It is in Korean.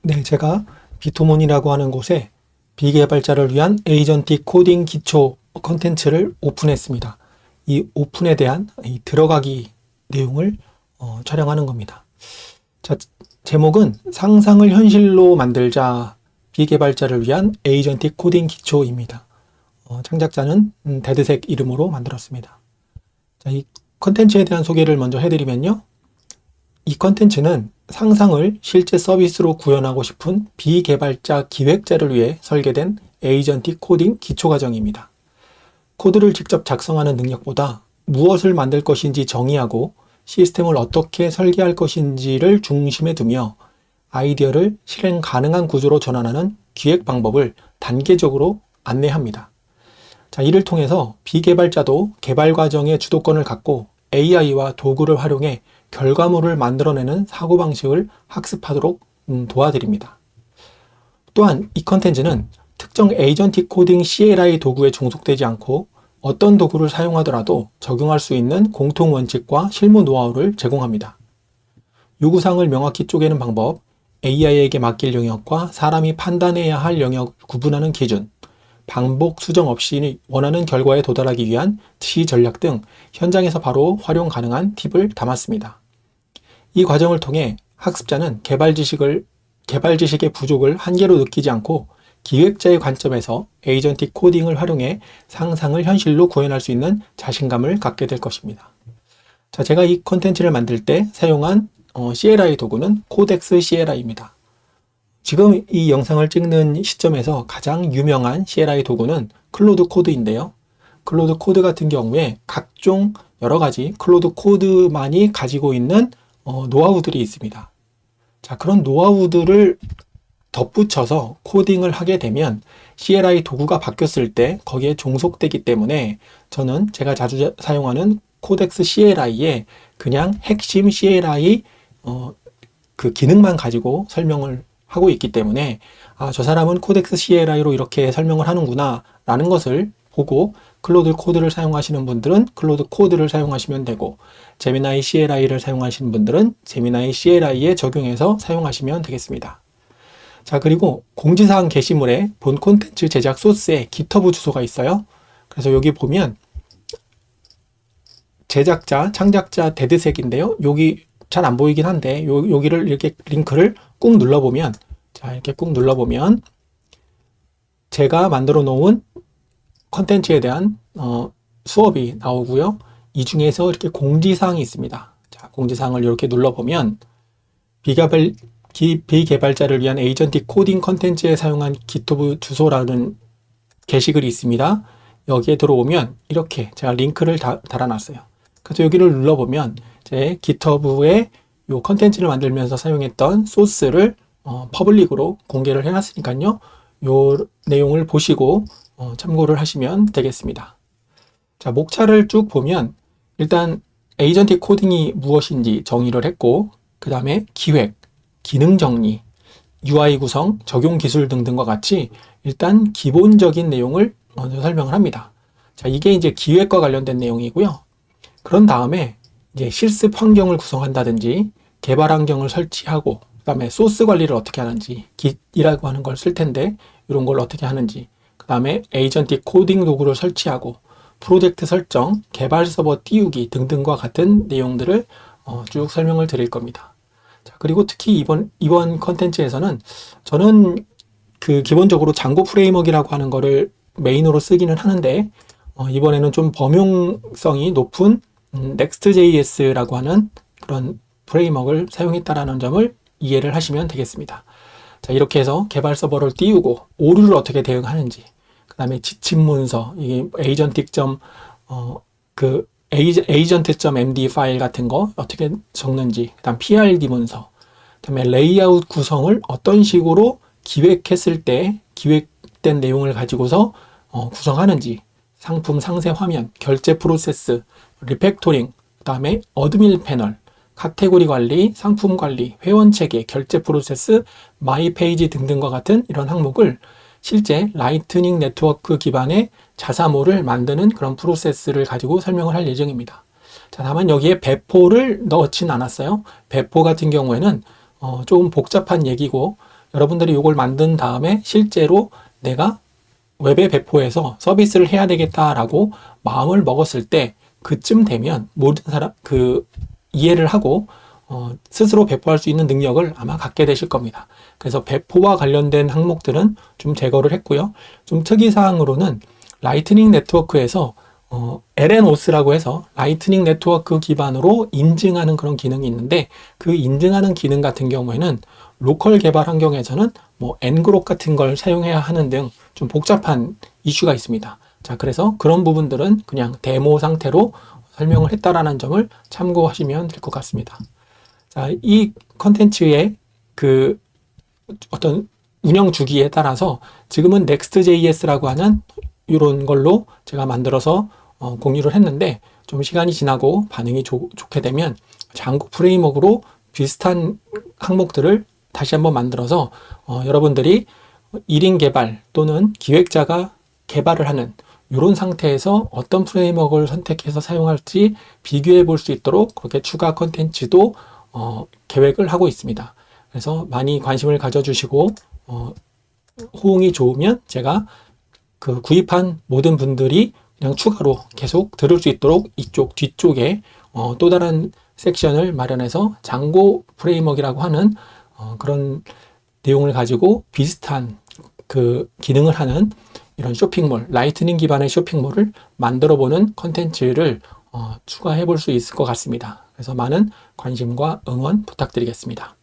네, 제가 비토몬이라고 하는 곳에 비개발자를 위한 에이전틱 코딩 기초 컨텐츠를 오픈했습니다. 이 오픈에 대한 이 들어가기 내용을 촬영하는 겁니다. 자, 제목은 상상을 현실로 만들자 비개발자를 위한 에이전틱 코딩 기초입니다. 창작자는 데드색 이름으로 만들었습니다. 자, 이 컨텐츠에 대한 소개를 먼저 해드리면요. 이 컨텐츠는 상상을 실제 서비스로 구현하고 싶은 비개발자 기획자를 위해 설계된 에이전틱 코딩 기초과정입니다. 코드를 직접 작성하는 능력보다 무엇을 만들 것인지 정의하고 시스템을 어떻게 설계할 것인지를 중심에 두며 아이디어를 실행 가능한 구조로 전환하는 기획 방법을 단계적으로 안내합니다. 자, 이를 통해서 비개발자도 개발 과정의 주도권을 갖고 AI와 도구를 활용해 결과물을 만들어내는 사고방식을 학습하도록 도와드립니다. 또한 이 컨텐츠는 특정 에이전틱 코딩 CLI 도구에 종속되지 않고 어떤 도구를 사용하더라도 적용할 수 있는 공통 원칙과 실무 노하우를 제공합니다. 요구사항을 명확히 쪼개는 방법, AI에게 맡길 영역과 사람이 판단해야 할 영역을 구분하는 기준, 반복 수정 없이 원하는 결과에 도달하기 위한 지시 전략 등 현장에서 바로 활용 가능한 팁을 담았습니다. 이 과정을 통해 학습자는 개발 지식의 부족을 한계로 느끼지 않고 기획자의 관점에서 에이전틱 코딩을 활용해 상상을 현실로 구현할 수 있는 자신감을 갖게 될 것입니다. 자, 제가 이 콘텐츠를 만들 때 사용한 CLI 도구는 코덱스 CLI입니다. 지금 이 영상을 찍는 시점에서 가장 유명한 CLI 도구는 클로드 코드인데요. 클로드 코드 같은 경우에 각종 여러 가지 클로드 코드만이 가지고 있는 노하우들이 있습니다. 자, 그런 노하우들을 덧붙여서 코딩을 하게 되면 CLI 도구가 바뀌었을 때 거기에 종속되기 때문에 저는 제가 자주 사용하는 코덱스 CLI에 그냥 핵심 CLI 그 기능만 가지고 설명을 하고 있기 때문에 저 사람은 코덱스 CLI로 이렇게 설명을 하는구나 라는 것을 보고 클로드 코드를 사용하시는 분들은 클로드 코드를 사용하시면 되고 제미나이 CLI를 사용하시는 분들은 제미나이 CLI에 적용해서 사용하시면 되겠습니다. 자, 그리고 공지사항 게시물에 본 콘텐츠 제작 소스에 GitHub 주소가 있어요. 그래서 여기 보면 제작자, 창작자 데드색인데요. 여기 잘 안 보이긴 한데 여기를 이렇게 링크를 꾹 눌러보면 자, 이렇게 꾹 눌러보면 제가 만들어 놓은 컨텐츠에 대한 수업이 나오고요. 이 중에서 이렇게 공지사항이 있습니다. 자, 공지사항을 이렇게 눌러보면 비개발자를 위한 에이전틱 코딩 컨텐츠에 사용한 GitHub 주소라는 게시글이 있습니다. 여기에 들어오면 이렇게 제가 링크를 달아놨어요. 그래서 여기를 눌러보면 제 GitHub에 이 컨텐츠를 만들면서 사용했던 소스를 퍼블릭으로 공개를 해놨으니까요. 이 내용을 보시고 참고를 하시면 되겠습니다. 자, 목차를 쭉 보면 일단 에이전틱 코딩이 무엇인지 정의를 했고 그 다음에 기획, 기능 정리, UI 구성, 적용 기술 등등과 같이 일단 기본적인 내용을 먼저 설명을 합니다. 자, 이게 이제 기획과 관련된 내용이고요. 그런 다음에 이제 실습 환경을 구성한다든지 개발 환경을 설치하고 그 다음에 소스 관리를 어떻게 하는지 Git이라고 하는 걸 쓸 텐데 이런 걸 어떻게 하는지 그 다음에 에이전틱 코딩 도구를 설치하고 프로젝트 설정, 개발 서버 띄우기 등등과 같은 내용들을 쭉 설명을 드릴 겁니다. 자, 그리고 특히 이번 컨텐츠에서는 저는 그 기본적으로 장고 프레임워크라고 하는 거를 메인으로 쓰기는 하는데 이번에는 좀 범용성이 높은 Next.js라고 하는 그런 프레임워크를 사용했다라는 점을 이해를 하시면 되겠습니다. 자, 이렇게 해서 개발 서버를 띄우고 오류를 어떻게 대응하는지, 그 다음에 지침 문서, 이게 agent.md 파일 같은 거 어떻게 적는지, 그 다음 PRD 문서, 그 다음에 레이아웃 구성을 어떤 식으로 기획했을 때 기획된 내용을 가지고서 구성하는지, 상품 상세 화면, 결제 프로세스, 리팩토링, 그 다음에 어드민 패널, 카테고리 관리, 상품 관리, 회원 체계, 결제 프로세스, 마이 페이지 등등과 같은 이런 항목을 실제 라이트닝 네트워크 기반의 자사모를 만드는 그런 프로세스를 가지고 설명을 할 예정입니다. 자, 다만 여기에 배포를 넣진 않았어요. 배포 같은 경우에는 조금 복잡한 얘기고 여러분들이 이걸 만든 다음에 실제로 내가 웹에 배포해서 서비스를 해야 되겠다라고 마음을 먹었을 때 그쯤 되면 모든 사람 이해를 하고 스스로 배포할 수 있는 능력을 아마 갖게 되실 겁니다. 그래서 배포와 관련된 항목들은 좀 제거를 했고요. 좀 특이사항으로는 라이트닝 네트워크에서 LNOS라고 해서 라이트닝 네트워크 기반으로 인증하는 그런 기능이 있는데 그 인증하는 기능 같은 경우에는 로컬 개발 환경에서는 뭐 ngrok 같은 걸 사용해야 하는 등 좀 복잡한 이슈가 있습니다. 자, 그래서 그런 부분들은 그냥 데모 상태로 설명을 했다라는 점을 참고하시면 될 것 같습니다. 자, 이 컨텐츠의 그 어떤 운영 주기에 따라서 지금은 Next.js라고 하는 이런 걸로 제가 만들어서 공유를 했는데 좀 시간이 지나고 반응이 좋게 되면 장고 프레임워크로 비슷한 항목들을 다시 한번 만들어서 여러분들이 1인 개발 또는 기획자가 개발을 하는 이런 상태에서 어떤 프레임워크를 선택해서 사용할지 비교해 볼 수 있도록 그렇게 추가 컨텐츠도 계획을 하고 있습니다. 그래서 많이 관심을 가져주시고 호응이 좋으면 제가 그 구입한 모든 분들이 그냥 추가로 계속 들을 수 있도록 이쪽 뒤쪽에 또 다른 섹션을 마련해서 장고 프레임워크라고 하는 그런 내용을 가지고 비슷한 그 기능을 하는 이런 쇼핑몰, 라이트닝 기반의 쇼핑몰을 만들어 보는 컨텐츠를 추가해 볼 수 있을 것 같습니다. 그래서 많은 관심과 응원 부탁드리겠습니다.